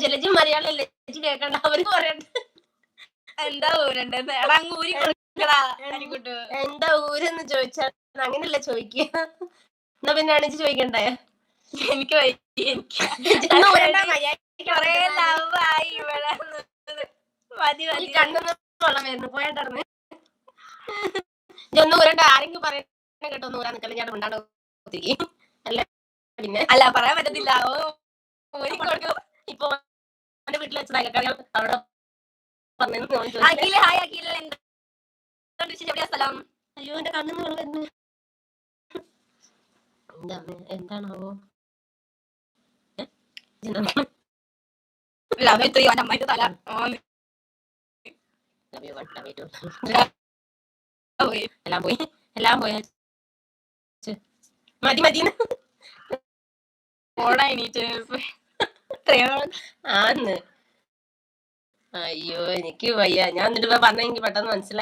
ജലജി മലയാളം ലജ്ജി കേൾക്കണ്ട, അവര് പറയണ്ട. എന്താ ഊരണ്ടത്? എടാ അങ്ങ് ഊരി കൊടുക്കടാ അനിക്കുട്ടു. എന്താ ഊരെന്ന് ചോദിച്ചാ അങ്ങനെയല്ല ചോദിക്കുക. എന്നാ പിന്നെ അണിച്ച് ചോദിക്കണ്ടേ? എനിക്ക് വയ്യ, എനിക്ക് ഇതൊന്നും ഊരണ്ട, മര്യാദയ്ക്ക് കൊറേ പറഞ്ഞാ മതി. ലവായി ഇവിടെ. മതി ഈ മതി. കണ്ണൊന്നും വെള്ളം വരുന്നു, പോയാട്ടറിന്. ഇതൊന്നും ഊരണ്ട, ആരെങ്കിലും പറയണ കേട്ടോ ഒന്ന് ഊരാൻ നിൽക്കല്ലേ, ഞാൻ ഉണ്ടാണോ ഒത്തിരി അല്ല. പിന്നെ അല്ല പറയാൻ പറ്റത്തില്ല. ഊരി കൊടുക്കും. ഇപ്പൊ എന്റെ വീട്ടിൽ വെച്ചതായി അവിടെ അഖില്, ഹായ് അഖില്, എന്തുണ്ട് വിശേഷം? എവിടെയാ സ്ഥലം? അയ്യോ എന്റെ കണ്ണിന്ന് വെള്ളം വരുന്നു. എന്താണാവോ? അമ്മയുടെ തല എല്ലാം പോയി, എല്ലാം പോയ മതി മതി ഓടാ എണീറ്റ്. ആന്ന്. അയ്യോ എനിക്ക് വയ്യ. ഞാൻ എന്നിട്ട് പറഞ്ഞെങ്കിൽ പെട്ടെന്ന് മനസ്സിലായി.